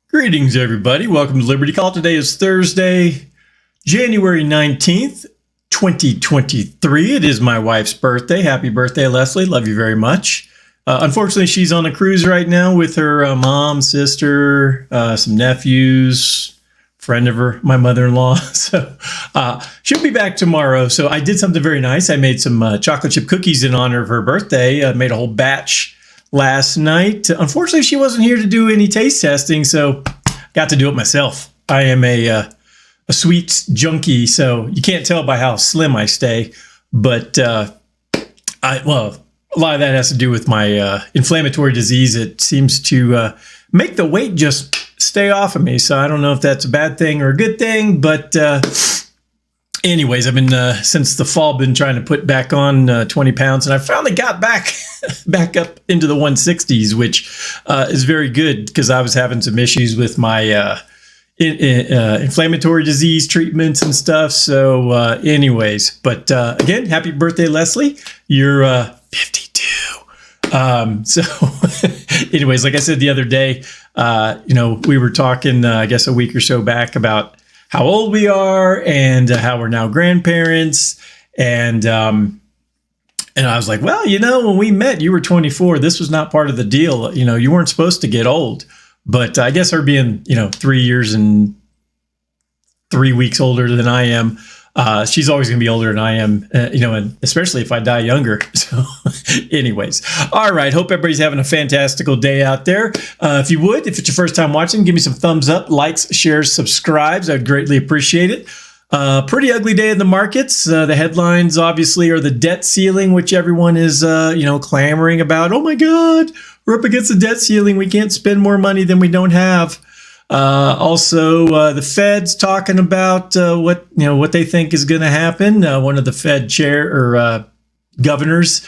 Greetings, everybody. Welcome to Liberty Call. Today is Thursday, January 19th, 2023. It is my wife's birthday. Happy birthday, Leslie. Love you very much. Unfortunately, she's on a cruise right now with her mom, sister, some nephews, friend of her, my mother-in-law. So she'll be back tomorrow. So I did something very nice. I made some chocolate chip cookies in honor of her birthday. I made a whole batch last night. Unfortunately, she wasn't here to do any taste testing, so got to do it myself. I am a sweets junkie, so you can't tell by how slim I stay. But a lot of that has to do with my inflammatory disease. It seems to make the weight just stay off of me. So I don't know if that's a bad thing or a good thing, but anyways, I've been since the fall been trying to put back on 20 pounds, and I finally got back up into the 160s, which is very good because I was having some issues with my inflammatory disease treatments and stuff. So anyways, but again, happy birthday, Leslie. You're 52. So anyways, like I said the other day, we were talking, I guess a week or so back about how old we are and how we're now grandparents. And I was like, well, when we met, you were 24. This was not part of the deal. You weren't supposed to get old. But I guess her being, 3 years and 3 weeks older than I am, she's always going to be older than I am, and especially if I die younger. So anyways, all right. Hope everybody's having a fantastical day out there. If it's your first time watching, give me some thumbs up, likes, shares, subscribes. I'd greatly appreciate it. Pretty ugly day in the markets. The headlines obviously are the debt ceiling, which everyone is, clamoring about. Oh my God, we're up against the debt ceiling. We can't spend more money than we don't have. Also, the Fed's talking about what they think is going to happen. One of the Fed governors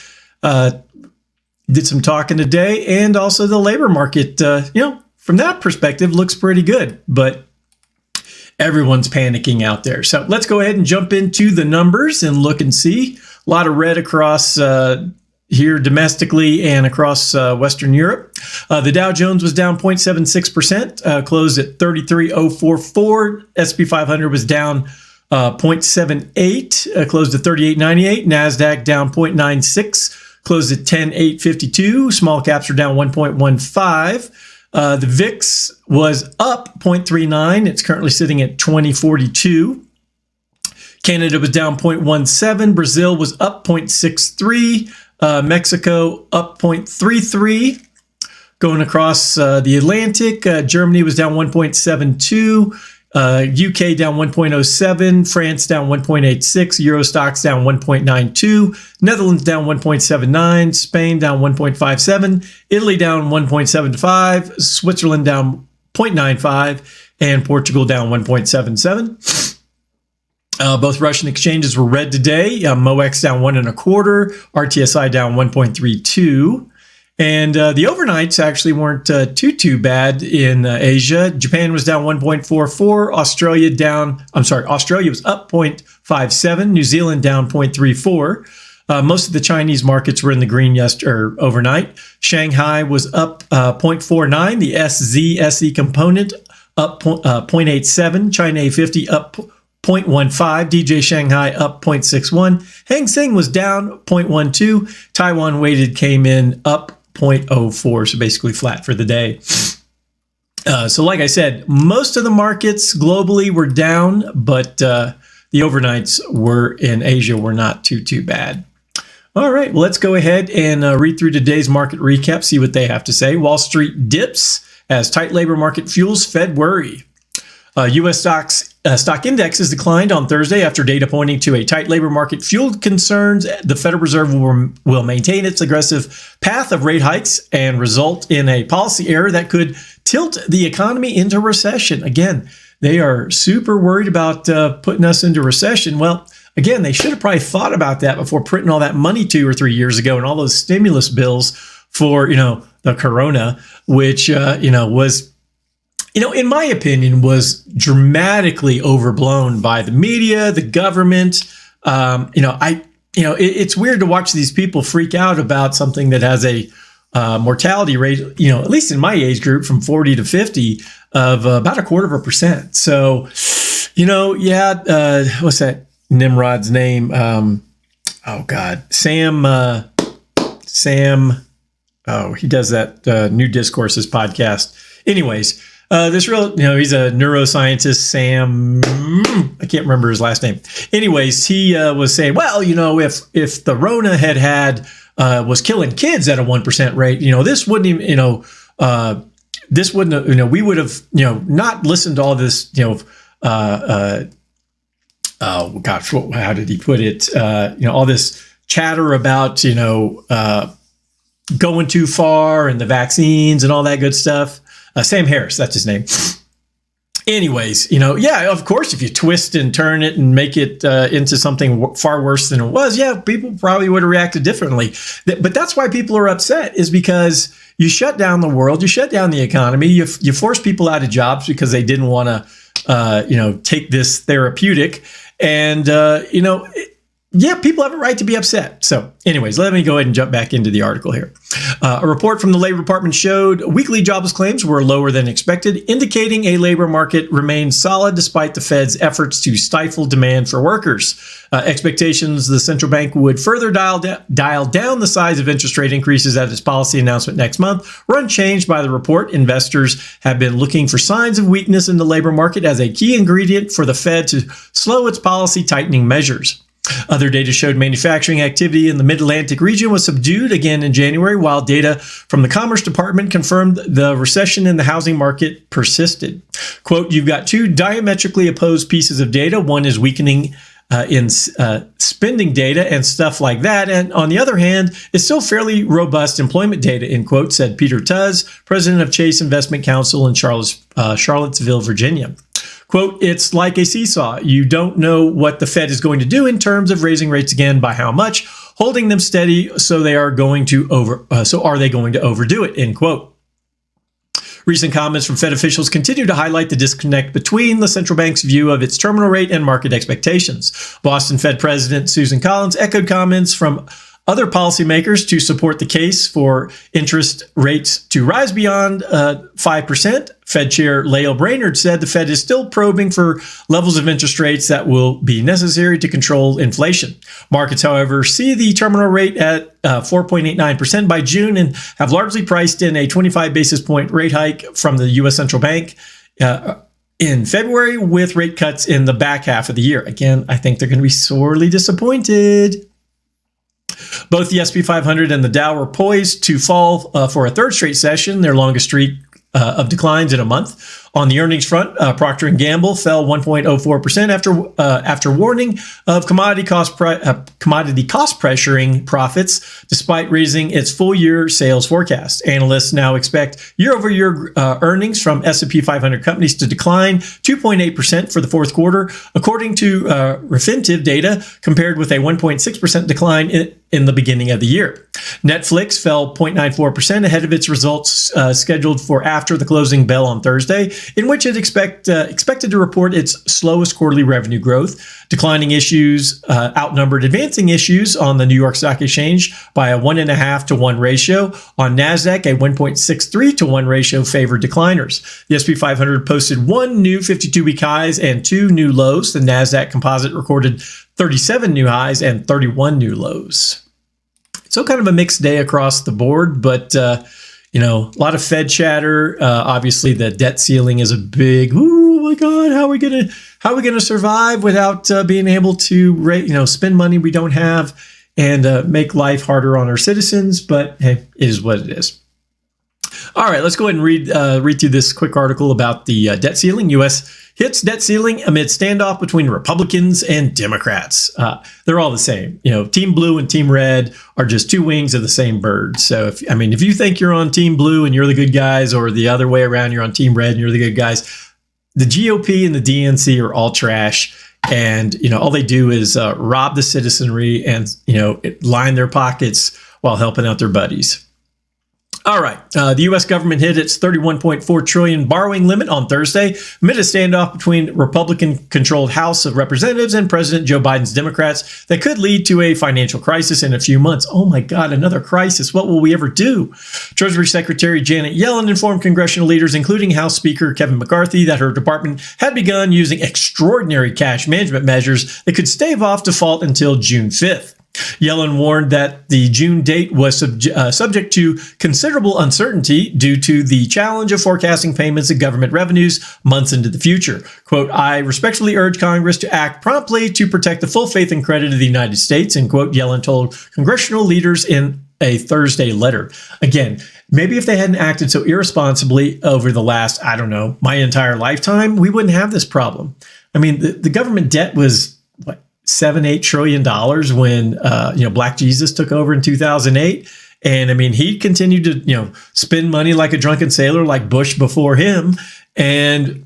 did some talking today, and also the labor market. From that perspective, looks pretty good, but everyone's panicking out there. So let's go ahead and jump into the numbers and look and see. A lot of red across here domestically and across Western Europe. The Dow Jones was down 0.76%, closed at 33,044. SP 500 was down 0.78, closed at 38.98. NASDAQ down 0.96, closed at 10,852. Small caps are down 1.15. The VIX was up 0.39. It's currently sitting at 2042. Canada was down 0.17. Brazil was up 0.63. Mexico up 0.33. Going across the Atlantic, Germany was down 1.72. UK down 1.07. France down 1.86. Euro stocks down 1.92. Netherlands down 1.79. Spain down 1.57. Italy down 1.75. Switzerland down 0.95. And Portugal down 1.77. Both Russian exchanges were red today. MOEX down 1.25, RTSI down 1.32. And the overnights actually weren't too bad in Asia. Japan was down 1.44. Australia was up 0.57. New Zealand down 0.34. Most of the Chinese markets were in the green overnight. Shanghai was up 0.49. The SE component up 0.87. China A50 up 0.15, DJ Shanghai up 0.61. Hang Seng was down 0.12. Taiwan weighted came in up 0.04, so basically flat for the day. So like I said, most of the markets globally were down, but the overnights in Asia were not too bad. All right, well, let's go ahead and read through today's market recap, see what they have to say. Wall Street dips as tight labor market fuels Fed worry. U.S. stock indexes declined on Thursday after data pointing to a tight labor market fueled concerns the Federal Reserve will maintain its aggressive path of rate hikes and result in a policy error that could tilt the economy into recession. Again, they are super worried about putting us into recession. Well, again, they should have probably thought about that before printing all that money 2 or 3 years ago and all those stimulus bills for, the corona, which, was in my opinion, was dramatically overblown by the media, the government. It's weird to watch these people freak out about something that has a mortality rate, at least in my age group from 40 to 50, of about 1/4%. So, what's that Nimrod's name? Sam. Oh, he does that New Discourses podcast. Anyways, he's a neuroscientist, Sam. I can't remember his last name. Anyways, he was saying, well, if the Rona was killing kids at a 1% rate, this wouldn't even, this wouldn't have, we would have, not listened to all this, oh gosh, how did he put it? All this chatter about, going too far and the vaccines and all that good stuff. Sam Harris, that's his name. Anyways, of course, if you twist and turn it and make it into something far worse than it was, people probably would have reacted differently. But that's why people are upset, is because you shut down the world, you shut down the economy, you force people out of jobs because they didn't want to, take this therapeutic. And, people have a right to be upset. So anyways, let me go ahead and jump back into the article here. A report from the Labor Department showed weekly jobless claims were lower than expected, indicating a labor market remains solid despite the Fed's efforts to stifle demand for workers. Expectations the central bank would further dial down the size of interest rate increases at its policy announcement next month were unchanged by the report. Investors have been looking for signs of weakness in the labor market as a key ingredient for the Fed to slow its policy tightening measures. Other data showed manufacturing activity in the Mid-Atlantic region was subdued again in January, while data from the Commerce Department confirmed the recession in the housing market persisted. Quote, you've got two diametrically opposed pieces of data. One is weakening in spending data and stuff like that. And on the other hand, it's still fairly robust employment data, end quote, said Peter Tuz, president of Chase Investment Council in Charlottesville, Virginia. Quote, it's like a seesaw. You don't know what the Fed is going to do in terms of raising rates again, by how much, holding them steady. So are they going to overdo it, end quote. Recent comments from Fed officials continue to highlight the disconnect between the central bank's view of its terminal rate and market expectations. Boston Fed President Susan Collins echoed comments from other policymakers to support the case for interest rates to rise beyond 5%. Fed Chair Lael Brainard said the Fed is still probing for levels of interest rates that will be necessary to control inflation. Markets, however, see the terminal rate at 4.89% by June and have largely priced in a 25 basis point rate hike from the U.S. Central Bank in February, with rate cuts in the back half of the year. Again, I think they're going to be sorely disappointed. Both the S&P 500 and the Dow were poised to fall for a third straight session, their longest streak of declines in a month. On the earnings front, Procter & Gamble fell 1.04% after warning of commodity cost pressuring profits, despite raising its full-year sales forecast. Analysts now expect year-over-year earnings from S&P 500 companies to decline 2.8% for the fourth quarter, according to Refinitiv data, compared with a 1.6% decline in the beginning of the year. Netflix fell 0.94% ahead of its results scheduled for after the closing bell on Thursday, in which it expected to report its slowest quarterly revenue growth. Declining issues outnumbered advancing issues on the New York Stock Exchange by a 1.5 to 1 ratio. On NASDAQ, a 1.63 to 1 ratio favored decliners. The S&P 500 posted 1 new 52-week highs and 2 new lows. The NASDAQ composite recorded 37 new highs and 31 new lows. So kind of a mixed day across the board, but a lot of Fed chatter. Obviously, the debt ceiling is a big, oh my God, how are we gonna survive without being able to spend money we don't have and make life harder on our citizens? But hey, it is what it is. All right, let's go ahead and read through this quick article about the debt ceiling. U.S. hits debt ceiling amid standoff between Republicans and Democrats. They're all the same. Team blue and team red are just two wings of the same bird. So if you think you're on team blue and you're the good guys, or the other way around, you're on team red and you're the good guys, the GOP and the DNC are all trash. And, all they do is rob the citizenry and, line their pockets while helping out their buddies. All right. The U.S. government hit its $31.4 trillion borrowing limit on Thursday amid a standoff between Republican-controlled House of Representatives and President Joe Biden's Democrats that could lead to a financial crisis in a few months. Oh, my God, another crisis. What will we ever do? Treasury Secretary Janet Yellen informed congressional leaders, including House Speaker Kevin McCarthy, that her department had begun using extraordinary cash management measures that could stave off default until June 5th. Yellen warned that the June date was subject to considerable uncertainty due to the challenge of forecasting payments of government revenues months into the future. Quote, I respectfully urge Congress to act promptly to protect the full faith and credit of the United States, end quote, Yellen told congressional leaders in a Thursday letter. Again, maybe if they hadn't acted so irresponsibly over the last, I don't know, my entire lifetime, we wouldn't have this problem. I mean, the government debt was, what, $7-8 trillion when Black Jesus took over in 2008, and I mean he continued to spend money like a drunken sailor, like Bush before him, and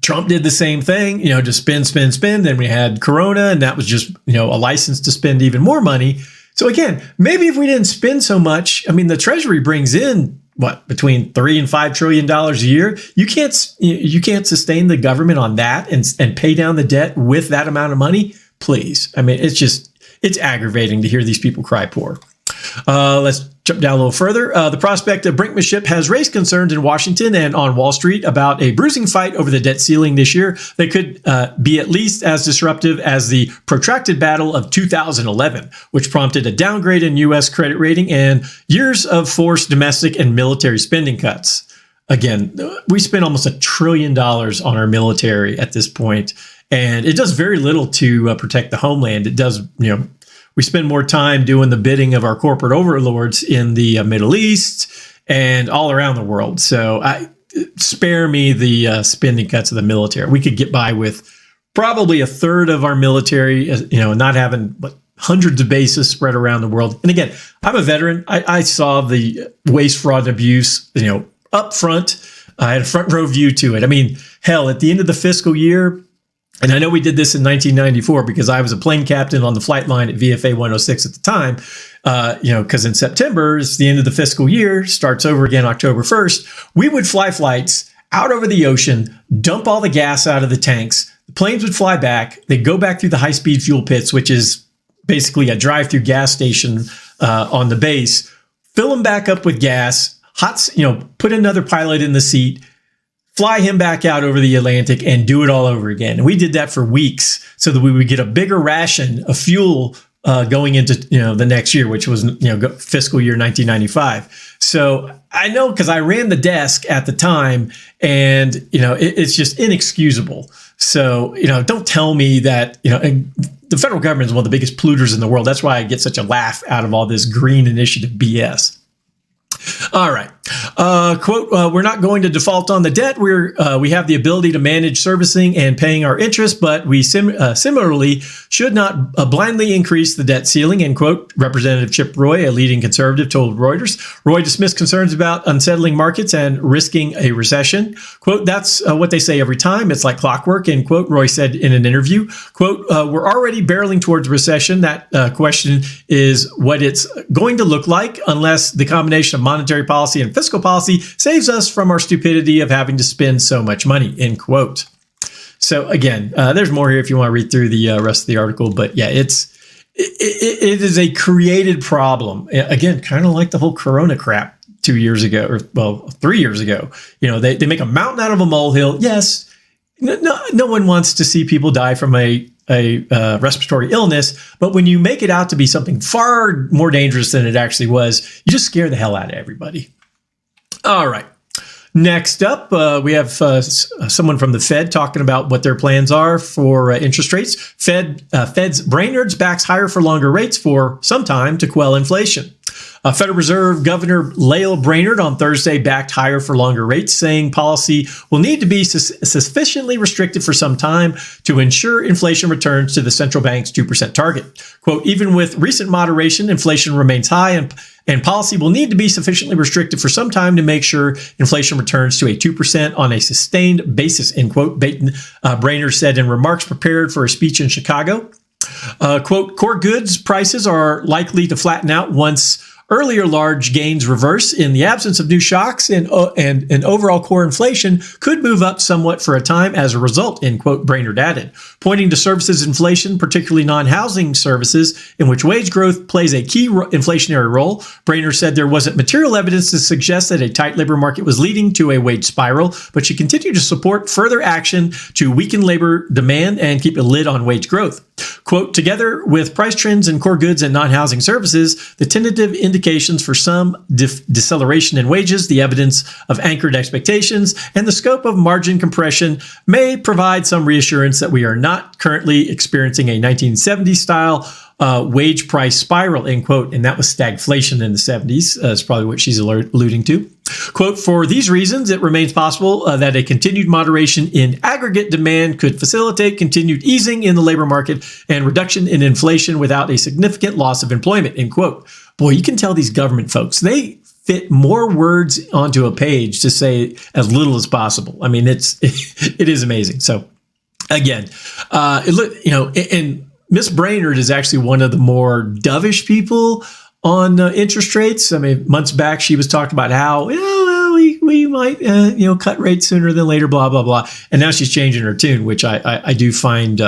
Trump did the same thing, just spend. Then we had Corona, and that was just a license to spend even more money. So again, maybe if we didn't spend so much, I mean the Treasury brings in between $3 and $5 trillion a year. You can't sustain the government on that and pay down the debt with that amount of money. Please. I mean, it's aggravating to hear these people cry poor. Let's jump down a little further. The prospect of brinkmanship has raised concerns in Washington and on Wall Street about a bruising fight over the debt ceiling this year that could be at least as disruptive as the protracted battle of 2011, which prompted a downgrade in U.S. credit rating and years of forced domestic and military spending cuts. Again, we spend almost $1 trillion on our military at this point, and it does very little to protect the homeland. It does, we spend more time doing the bidding of our corporate overlords in the Middle East and all around the world. So spare me the spending cuts of the military. We could get by with probably a third of our military, not having hundreds of bases spread around the world. And again, I'm a veteran. I saw the waste, fraud, and abuse, up front. I had a front row view to it. I mean, hell, at the end of the fiscal year, and I know we did this in 1994 because I was a plane captain on the flight line at VFA 106 at the time, because in September, it's the end of the fiscal year, starts over again October 1st. We would fly flights out over the ocean, dump all the gas out of the tanks. The planes would fly back. They'd go back through the high-speed fuel pits, which is basically a drive-through gas station on the base, fill them back up with gas, put another pilot in the seat, fly him back out over the Atlantic and do it all over again. And we did that for weeks so that we would get a bigger ration of fuel going into the next year, which was fiscal year 1995. So I know because I ran the desk at the time, and it's just inexcusable. So don't tell me that the federal government is one of the biggest polluters in the world. That's why I get such a laugh out of all this green initiative BS. All right. Quote, we're not going to default on the debt. We have the ability to manage servicing and paying our interest, but we similarly should not blindly increase the debt ceiling, end quote, Representative Chip Roy, a leading conservative, told Reuters. Roy dismissed concerns about unsettling markets and risking a recession. Quote, that's what they say every time. It's like clockwork, end quote, Roy said in an interview. Quote, we're already barreling towards recession. That question is what it's going to look like unless the combination of monetary policy and fiscal policy saves us from our stupidity of having to spend so much money, end quote. So again, there's more here if you want to read through the rest of the article. But yeah, it is a created problem. Again, kind of like the whole Corona crap 2 years ago, 3 years ago. They make a mountain out of a molehill. Yes, no one wants to see people die from a respiratory illness, but when you make it out to be something far more dangerous than it actually was, you just scare the hell out of everybody. All right. Next up, we have someone from the Fed talking about what their plans are for interest rates. Fed's Brainard backs higher for longer rates for some time to quell inflation. Federal Reserve Governor Lael Brainard on Thursday backed higher for longer rates, saying policy will need to be sufficiently restricted for some time to ensure inflation returns to the central bank's 2% target. Quote, even with recent moderation, inflation remains high and policy will need to be sufficiently restricted for some time to make sure inflation returns to a 2% on a sustained basis, end quote, Brainard said in remarks prepared for a speech in Chicago. Quote, core goods prices are likely to flatten out once Earlier large gains reverse in the absence of new shocks, and overall core inflation could move up somewhat for a time as a result, end quote, Brainard added. Pointing to services inflation, particularly non-housing services, in which wage growth plays a key inflationary role, Brainard said there wasn't material evidence to suggest that a tight labor market was leading to a wage spiral, but she continued to support further action to weaken labor demand and keep a lid on wage growth. Quote, together with price trends in core goods and non-housing services, the tentative indications for some deceleration in wages, the evidence of anchored expectations, and the scope of margin compression may provide some reassurance that we are not currently experiencing a 1970s-style wage price spiral, end quote. And that was stagflation in the 70s. That's probably what she's alluding to. Quote, for these reasons, it remains possible that a continued moderation in aggregate demand could facilitate continued easing in the labor market and reduction in inflation without a significant loss of employment, end quote. Boy, you can tell these government folks, they fit more words onto a page to say as little as possible. I mean, it is amazing. So again, and Miss Brainard is actually one of the more dovish people on interest rates. I mean, months back, she was talking about how, we might, cut rates sooner than later, blah, blah, blah. And now she's changing her tune, which I do find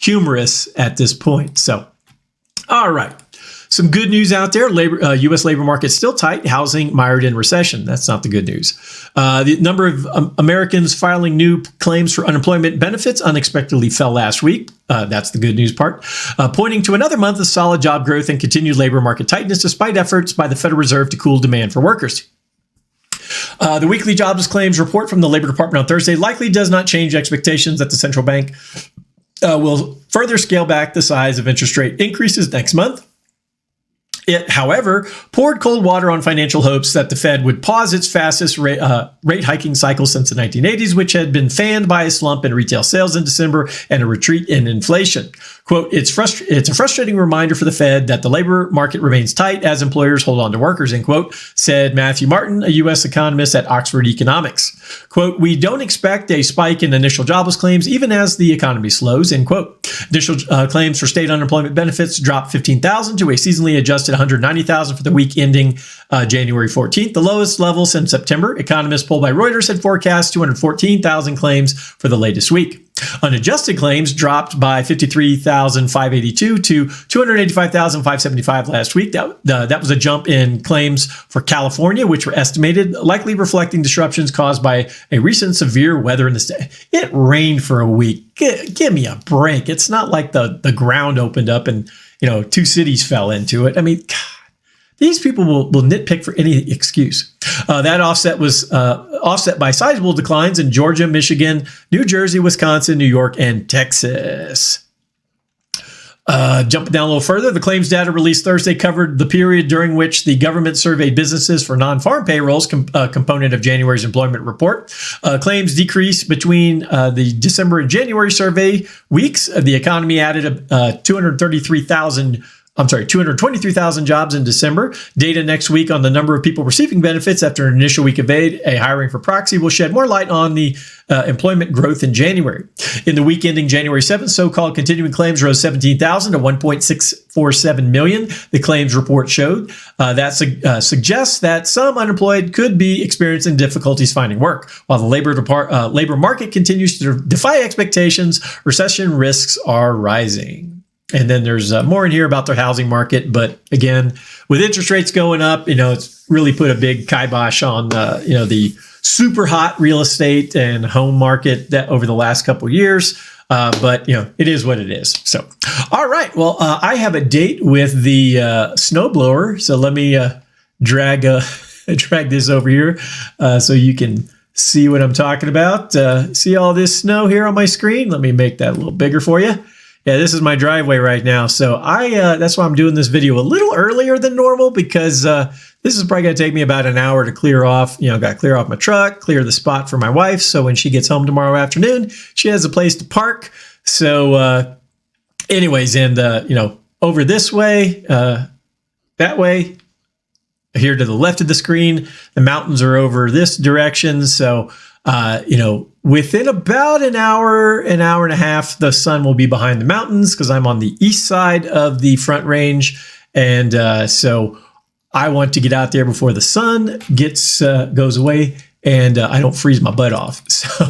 humorous at this point. So, all right. Some good news out there. U.S. labor market still tight. Housing mired in recession. That's not the good news. The number of Americans filing new claims for unemployment benefits unexpectedly fell last week. That's the good news part. Pointing to another month of solid job growth and continued labor market tightness despite efforts by the Federal Reserve to cool demand for workers. The weekly jobless claims report from the Labor Department on Thursday likely does not change expectations that the central bank will further scale back the size of interest rate increases next month. It, however, poured cold water on financial hopes that the Fed would pause its fastest rate hiking cycle since the 1980s, which had been fanned by a slump in retail sales in December and a retreat in inflation. Quote, it's a frustrating reminder for the Fed that the labor market remains tight as employers hold on to workers, end quote, said Matthew Martin, a U.S. economist at Oxford Economics. Quote, we don't expect a spike in initial jobless claims even as the economy slows, end quote. Initial claims for state unemployment benefits dropped 15,000 to a seasonally adjusted 190,000 for the week ending January 14th, the lowest level since September. Economists polled by Reuters had forecast 214,000 claims for the latest week. Unadjusted claims dropped by 53,582 to 285,575 last week. That was a jump in claims for California, which were estimated, likely reflecting disruptions caused by a recent severe weather in the state. It rained for a week. Give me a break. It's not like the ground opened up and two cities fell into it. I mean, God, these people will nitpick for any excuse. That offset was offset by sizable declines in Georgia, Michigan, New Jersey, Wisconsin, New York, and Texas. Jumping down a little further, the claims data released Thursday covered the period during which the government surveyed businesses for non-farm payrolls, component of January's employment report. Claims decreased between the December and January survey weeks. The economy added 223,000 jobs in December. Data next week on the number of people receiving benefits after an initial week of aid, a hiring for proxy, will shed more light on the employment growth in January. In the week ending January 7th, so-called continuing claims rose 17,000 to 1.647 million, the claims report showed. That suggests that some unemployed could be experiencing difficulties finding work. While the labor market continues to defy expectations, recession risks are rising. And then there's more in here about the housing market. But again, with interest rates going up, it's really put a big kibosh on, the super hot real estate and home market that over the last couple of years. But it is what it is. So, all right. Well, I have a date with the snowblower. So let me drag this over here so you can see what I'm talking about. See all this snow here on my screen? Let me make that a little bigger for you. Yeah, this is my driveway right now. So that's why I'm doing this video a little earlier than normal, because this is probably going to take me about an hour to clear off. Got to clear off my truck, clear the spot for my wife. So when she gets home tomorrow afternoon, she has a place to park. So anyways, and, over this way, that way, here to the left of the screen, the mountains are over this direction. So, within about an hour and a half, the sun will be behind the mountains because I'm on the east side of the Front Range. And so I want to get out there before the sun goes away and I don't freeze my butt off. So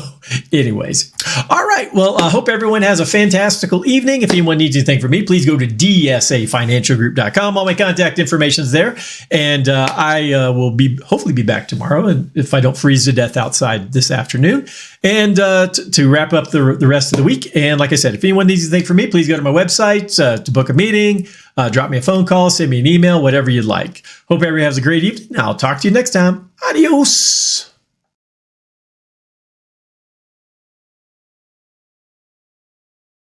anyways, all right. Well, I hope everyone has a fantastical evening. If anyone needs anything from me, please go to dsafinancialgroup.com. All my contact information is there. And I will hopefully be back tomorrow, and if I don't freeze to death outside this afternoon, and to wrap up the rest of the week. And like I said, if anyone needs anything from me, please go to my website to book a meeting, drop me a phone call, send me an email, whatever you'd like. Hope everyone has a great evening. I'll talk to you next time. Adios.